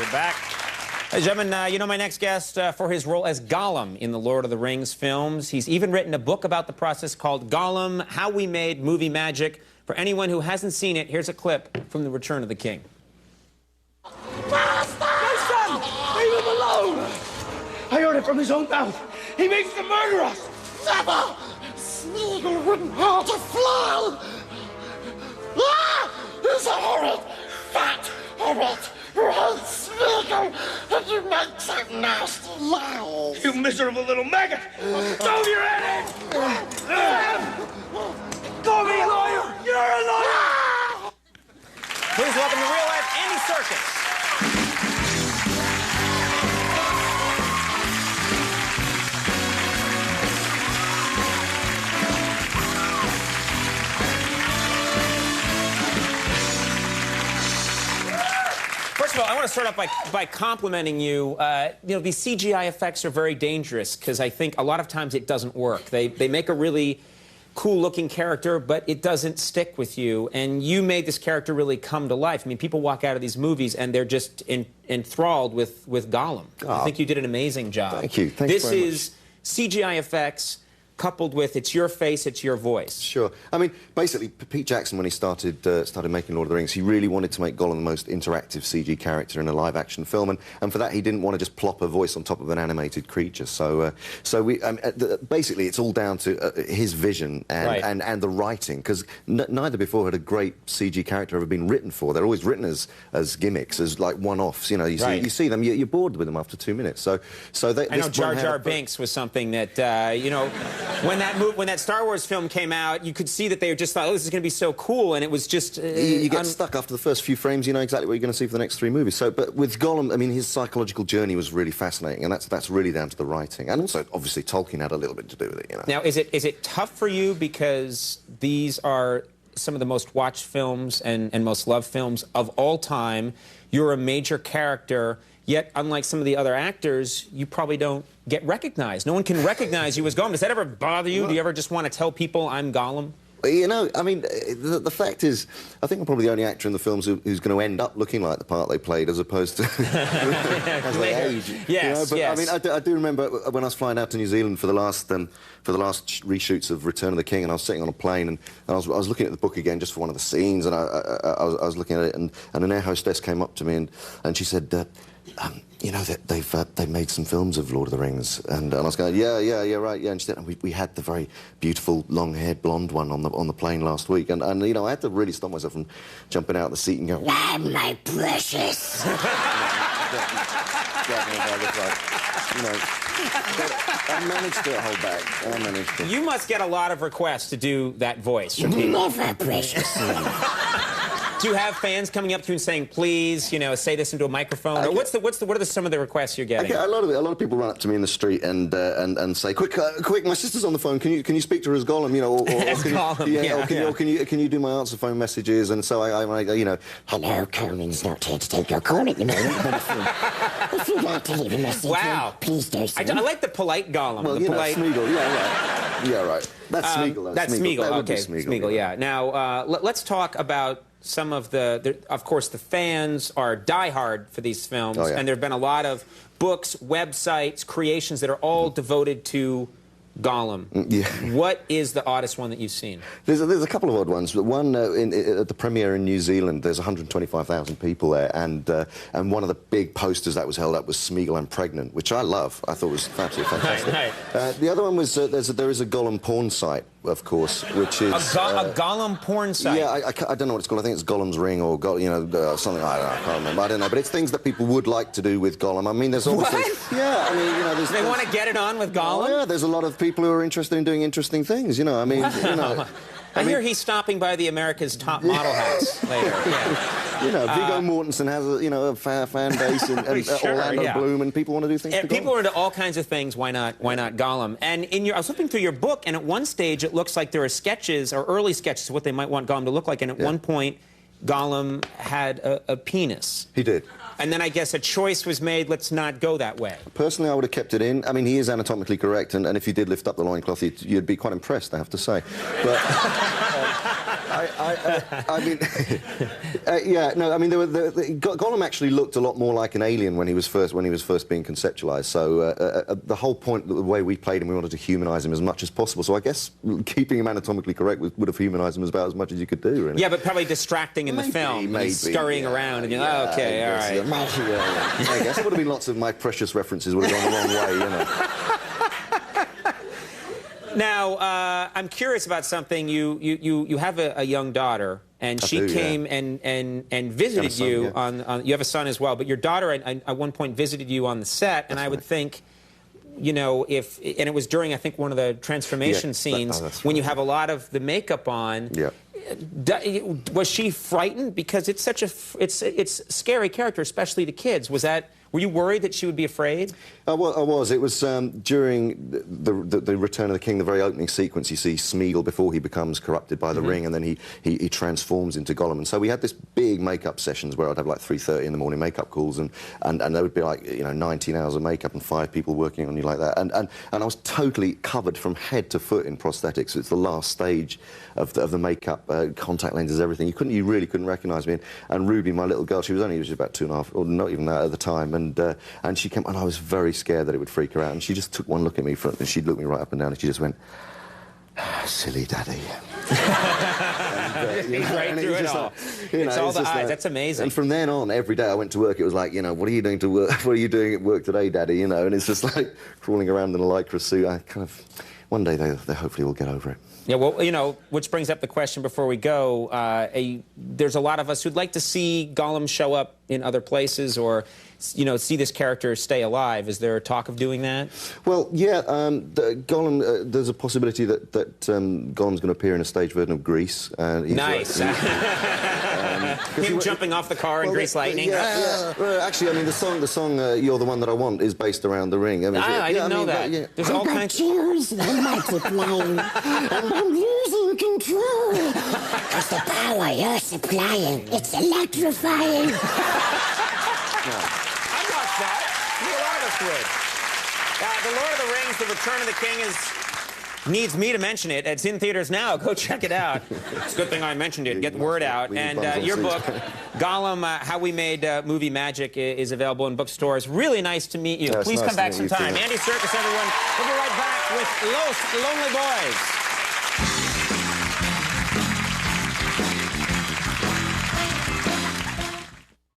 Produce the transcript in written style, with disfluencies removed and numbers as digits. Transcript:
We're back. Ladies and gentlemen, you know my next guest for his role as Gollum in the Lord of the Rings films. He's even written a book about the process called Gollum, How We Made Movie Magic. For anyone who hasn't seen it, here's a clip from The Return of the King. Master! My son! Leave him alone! I heard it from his own mouth. He means to murder us! Never! Smeagol wouldn't hurt a fly! Ah! He's a horrid, fat hobbit who hates Smeagol, and you make such nasty lies! You miserable little maggot! Throw your head in! Call me a lawyer! You're a lawyer! Please welcome to real life, Andy Serkis. First of all, I want to start off by complimenting you. These CGI effects are very dangerous because I think a lot of times it doesn't work. They make a really cool-looking character, but it doesn't stick with you. And you made this character really come to life. I mean, people walk out of these movies and they're just enthralled with Gollum. Oh, I think you did an amazing job. Thank you. Thanks very much. This is CGI effects coupled with it's your face, it's your voice. Sure. I mean, basically, Pete Jackson, when he started making Lord of the Rings, he really wanted to make Gollum the most interactive CG character in a live-action film, and for that, he didn't want to just plop a voice on top of an animated creature. So, basically, it's all down to his vision and the writing, because neither before had a great CG character ever been written for. They're always written as gimmicks, as like one-offs. You know, you see them, you're bored with them after 2 minutes. I know Jar Jar Binks was something that you know. When that Star Wars film came out, you could see that they just thought, oh, this is going to be so cool, and it was just... you get stuck after the first few frames, you know exactly what you're going to see for the next 3 movies. So, but with Gollum, I mean, his psychological journey was really fascinating, and that's really down to the writing. And also, obviously, Tolkien had a little bit to do with it, you know. Now, is it tough for you because these are some of the most watched films and most loved films of all time? You're a major character, yet, unlike some of the other actors, you probably don't get recognized. No one can recognize you as Gollum. Does that ever bother you? Do you ever just want to tell people I'm Gollum? You know, I mean, the fact is, I think I'm probably the only actor in the films who's going to end up looking like the part they played, as opposed to as they age. Yes, you know? But, yes. I mean, I do remember when I was flying out to New Zealand for the last reshoots of Return of the King, and I was sitting on a plane, and I was looking at the book again just for one of the scenes, and I was looking at it, and an air hostess came up to me, and she said, you know, that they've made some films of Lord of the Rings, and I was going, yeah, right, yeah. And she said, we had the very beautiful long-haired blonde one on the plane last week, and you know, I had to really stop myself from jumping out of the seat and going, "Ah, my precious." You know, I managed to hold back. I managed to. You must get a lot of requests to do that voice from people. Never, precious. Do you have fans coming up to you and saying, "Please, you know, say this into a microphone"? Or what are some of the requests you're getting? A lot of people run up to me in the street and say, "Quick, my sister's on the phone. Can you speak to her as Gollum? You know, or can you do my answer phone messages?" And so I you know, hello, Conan's not here to take your call at the moment, but if you'd like to leave a message, wow, please do so. I like the polite Gollum. Well, the you polite... know, Smeagol, yeah, right. That's Smeagol. That's Smeagol. Okay, Smeagol, yeah. Now let's talk about some of of course, the fans are diehard for these films, and there have been a lot of books, websites, creations that are all devoted to Gollum. Yeah. What is the oddest one that you've seen? There's a couple of odd ones. One at the premiere in New Zealand, there's 125,000 people there, and one of the big posters that was held up was Smeagol I'm pregnant, which I love. I thought was absolutely fantastic. Right. The other one was there is a Gollum porn site, of course, which is a Gollum porn site. Yeah, I don't know what it's called. I think it's Gollum's Ring or something. I can't remember. I don't know. But it's things that people would like to do with Gollum. I mean, there's obviously I mean, you know, they want to get it on with Gollum. Oh, yeah, there's a lot of people who are interested in doing interesting things. You know, I mean, you know. I hear he's stopping by the America's Top Model house later. Yeah. You know, Viggo Mortensen has a fan base, and sure, Orlando Bloom, and people want to do things. People are into all kinds of things. Why not Gollum? And I was looking through your book, and at one stage it looks like there are sketches or early sketches of what they might want Gollum to look like. And at one point, Gollum had a penis. He did. And then I guess a choice was made, let's not go that way. Personally, I would have kept it in. I mean, he is anatomically correct, and if you did lift up the loincloth, you'd be quite impressed, I have to say. But, I mean, yeah, no, I mean, Gollum actually looked a lot more like an alien when he was first being conceptualized. So the whole point, the way we played him, we wanted to humanize him as much as possible. So I guess keeping him anatomically correct would have humanized him about as much as you could do, really. Yeah, but probably distracting in the film. Maybe, he's scurrying around, and you're like, oh, okay, all right. I guess there would have been lots of my precious references would have gone the wrong way, you know. Now, I'm curious about something. You have a young daughter, and she came and visited you on. You have a son as well, but your daughter at one point visited you on the set, and I would think, you know, and it was during, I think, one of the transformation scenes when you have a lot of the makeup on. Yeah. Was she frightened? Because it's such it's a scary character, especially to kids. Were you worried that she would be afraid? I was. It was during the Return of the King, the very opening sequence. You see Smeagol before he becomes corrupted by the ring, and then he transforms into Gollum. And so we had this big makeup sessions where I'd have like 3:30 in the morning makeup calls, and there would be like 19 hours of makeup and 5 people working on you like that. And I was totally covered from head to foot in prosthetics. It's the last stage of the makeup, contact lenses, everything. You really couldn't recognise me. And Ruby, my little girl, she was about 2.5, or not even that at the time. And she came, and I was very scared that it would freak her out. And she just took one look at me, and she'd look me right up and down, and she just went, "Silly daddy." Right through it all. It's all the eyes. That's amazing. And from then on, every day I went to work, it was like, you know, what are you doing to work? What are you doing at work today, daddy? You know, and it's just like crawling around in a lycra suit. One day they hopefully will get over it. Yeah, well, you know, which brings up the question before we go. There's a lot of us who'd like to see Gollum show up in other places, or, you know, see this character stay alive. Is there talk of doing that? Well, yeah, Gollum, there's a possibility that Gollum's going to appear in a stage version of Grease. Nice. Him jumping off the car in Grease Lightning. Yeah. Well, actually, I mean, the song "You're the One That I Want" is based around the ring. I mean, I didn't know that. Yeah. There's all kinds. Cheers, and multiplying, and I'm losing control. It's the power you're supplying. It's electrifying. I watched that. A lot of us would. The Lord of the Rings, The Return of the King needs me to mention it. It's in theaters now. Go check it out. It's a good thing I mentioned it. Get the word out. And your book, Gollum, How We Made Movie Magic, is available in bookstores. Really nice to meet you. Please come back sometime. Andy Serkis, everyone. We'll be right back with Los Lonely Boys.